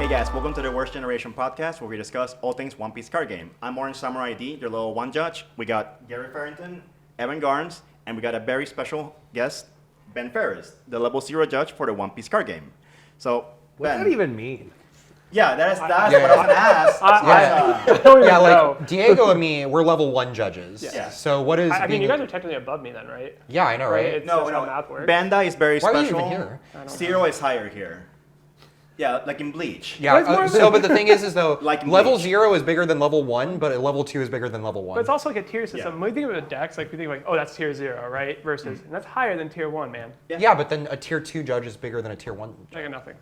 Hey guys, welcome to the Worst Generation podcast where we discuss all things One Piece card game. I'm OrangeSamuraiD, your level 1 judge. We got Gary Farrington, Evan Garnes, and we got a very special guest, Ben Ferris, the level 0 judge for the One Piece card game. So, What does that even mean? Yeah, that's what I was going to ask. I don't even know. Diego and me, we're level 1 judges. Yeah. So what is? I mean, you guys are technically above me then, right? Yeah, I know, right? It's just how math works. Bandai is very Why special. are you even here? Zero is higher here. Yeah, like in Bleach. Yeah. But the thing is though, Like in level Bleach. 0 is bigger than level 1, but level 2 is bigger than level 1. But it's also like a tier system. Yeah. When we think of the decks, like we think like, oh, that's tier 0, right? Versus, and that's higher than tier 1, man. Yeah, but then a tier 2 judge is bigger than a tier 1 judge. I got nothing.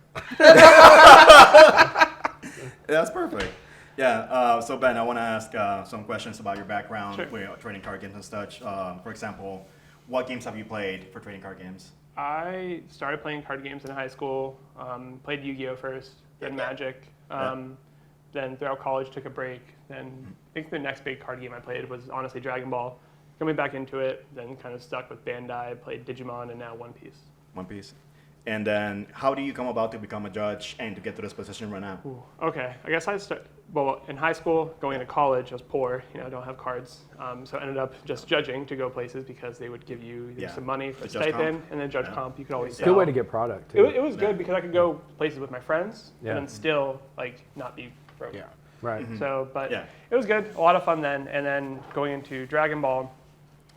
That's perfect. Yeah, so Ben, I want to ask some questions about your background Sure. with trading card games and such. For example, what games have you played for trading card games? I started playing card games in high school. Played Yu-Gi-Oh first, then Magic. Then throughout college, took a break. Then I think the next big card game I played was honestly Dragon Ball. Coming back into it, then kind of stuck with Bandai. Played Digimon and now One Piece. One Piece. And then how do you come about to become a judge and to get to this position right now? Ooh, okay, I guess well, in high school, going into college, I was poor, don't have cards. So I ended up just judging to go places because they would give you either some money for The a judge stipend, comp. and then judge comp, you could always It's a sell. good way to get product, too. It was good because I could go places with my friends Yeah. and then still not be broke. Yeah. Right. So, but Yeah. it was good, a lot of fun then. And then going into Dragon Ball,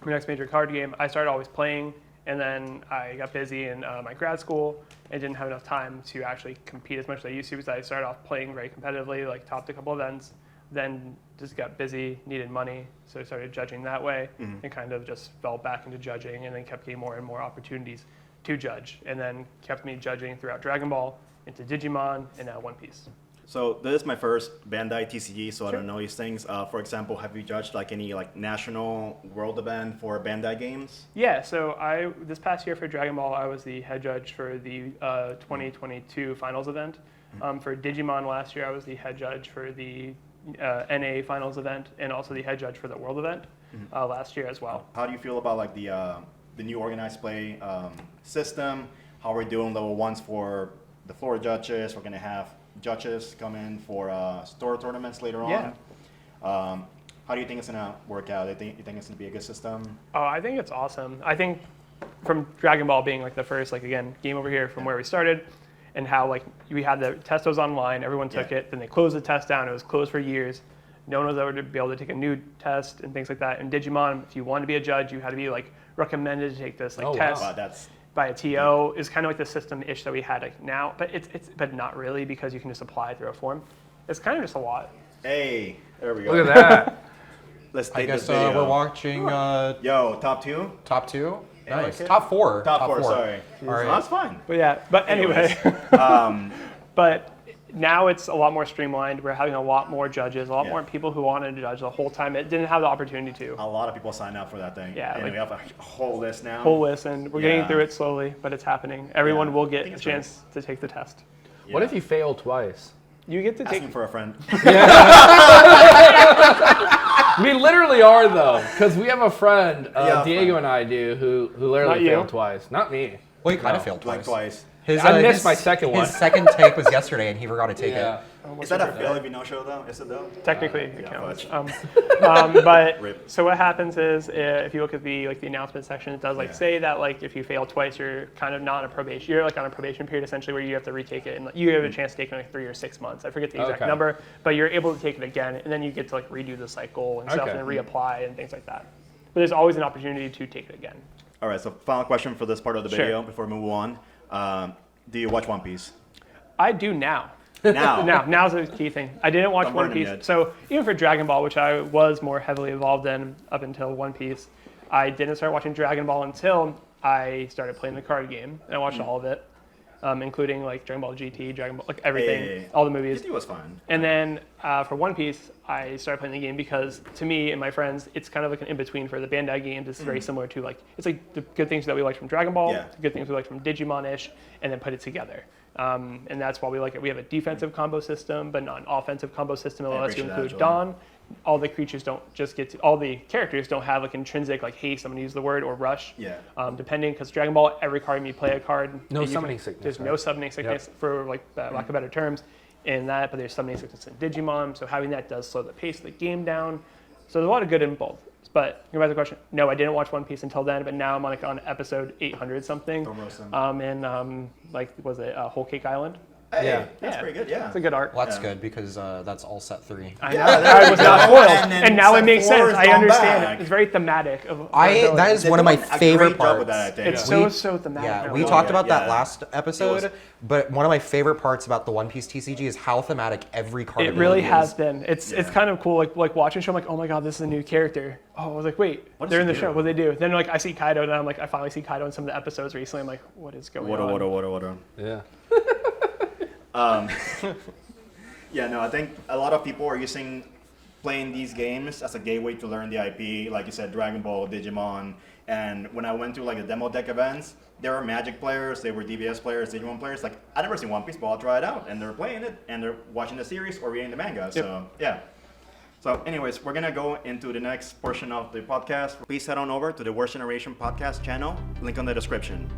my next major card game, I started always playing, and then I got busy in my grad school and didn't have enough time to actually compete as much as I used to because I started off playing very competitively, like topped a couple events, then just got busy, needed money, so I started judging that way and kind of just fell back into judging and then kept getting more and more opportunities to judge and then kept me judging throughout Dragon Ball, into Digimon, and now One Piece. So this is my first Bandai TCG, so I Sure. don't know these things. For example, have you judged like any like national world event for Bandai games? Yeah, so this past year for Dragon Ball, I was the head judge for the 2022 finals event. For Digimon last year, I was the head judge for the NA finals event and also the head judge for the world event last year as well. How do you feel about like the new organized play system? How we're doing level 1s for the floor judges? We're gonna have judges come in for store tournaments later on. Yeah. How do you think it's gonna work out? You think it's gonna be a good system? Oh, I think it's awesome. I think from Dragon Ball being like the first, like again, game over here from where we started, and how like we had the test was online, everyone took it, then they closed the test down. It was closed for years. No one was ever to be able to take a new test and things like that. And Digimon, if you wanted to be a judge, you had to be like recommended to take this test. Wow, that's By a TO is kind of like the system-ish that we had like now, but but not really because you can just apply through a form. It's kind of just a lot. hey, there we go. Look at that. Let's I take guess this video. we're watching Yo, top 2? top 2. Yeah, Nice. okay. Top 4. Top 4, sorry. All right. That's fine. But yeah, but anyway, Um, but now it's a lot more streamlined. We're having a lot more judges, a lot Yeah. more people who wanted to judge the whole time. It didn't have the opportunity to. a lot of people sign up for that thing. Yeah, and like- we have a whole list now. Whole list, and we're Yeah. getting through it slowly, but it's happening. Everyone Yeah. will I get think a it's chance to take the test. Yeah. What if you fail twice? You get to take. Asking for a friend. We literally are, though, because we have a friend, Yeah, Diego friend. and I do, who Not literally you. failed twice. Not me. Well, you kind of No. failed Like twice. twice. I missed my second one. His second take was yesterday, and he forgot to take Yeah. it. Is that a fail if you no-show though? Is it though? Technically, it yeah, counts. fudge. But Rip. so what happens is, if you look at the announcement section, it does Yeah. say that if you fail twice, you're kind of not on a probation. You're on a probation period essentially where you have to retake it, and you have a chance to take it in 3 or 6 months. I forget the exact Okay. number, but you're able to take it again, and then you get to redo the cycle and stuff, Okay. and reapply and things like that. But there's always an opportunity to take it again. All right. So final question for this part of the Sure. video before we move on. Do you watch One Piece? I do now. Now. Now's the key thing. I didn't watch Don't One burn 'em Piece. yet. So even for Dragon Ball, which I was more heavily involved in up until One Piece, I didn't start watching Dragon Ball until I started playing the card game. And I watched all of it, including Dragon Ball GT, Dragon Ball, everything, Yeah. all the movies. It was fun. And then for One Piece, I started playing the game because to me and my friends, it's kind of like an in-between for the Bandai games. It's very similar to it's like the good things that we liked from Dragon Ball, Yeah. the good things we liked from Digimon-ish, and then put it together. And that's why we like it. We have a defensive combo system, but not an offensive combo system. It lets you appreciate include that, Dawn. All the creatures don't just get to, all the characters don't have intrinsic haste, I'm going to use the word, or rush. Yeah. Depending, because Dragon Ball, every card you play a card. No and summoning sickness, There's right? no summoning sickness for lack of better terms. in that, but there's some asynchronous in Digimon, so having that does slow the pace of the game down. So there's a lot of good in both. But going back to the question, no, I didn't watch One Piece until then, but now I'm on episode 800 something. Was it Whole Cake Island? Hey, Yeah. that's pretty good. Yeah. It's a good arc. Well, that's Yeah. good because that's all set 3. I know. I was not spoiled, and now it makes sense. I understand back. it. It's very thematic. That is They're one of my doing a favorite great parts. job with that, I think. It's We- so thematic. Yeah, now. we Oh, talked yeah, about that yeah. last episode, It was- but one of my favorite parts about the One Piece TCG is how thematic every card It really ability has is. been. It's Yeah. kind of cool. Like watching the show, I'm like, oh my god, this is a new character. Oh, I was like, wait, What does they're in he the do? show. What do they do? Then like I see Kaido, and I'm like, I finally see Kaido in some of the episodes recently. I'm like, what is going on? What? Yeah. Yeah, no, I think a lot of people are using playing these games as a gateway to learn the IP. Like you said, Dragon Ball, Digimon. And when I went to like the demo deck events, there were Magic players, they were DBS players, Digimon players. Like, I've never seen One Piece, but I'll try it out. And they're playing it, and they're watching the series or reading the manga. So, yeah. So, anyways, we're going to go into the next portion of the podcast. Please head on over to the Worst Generation podcast channel, link on the description.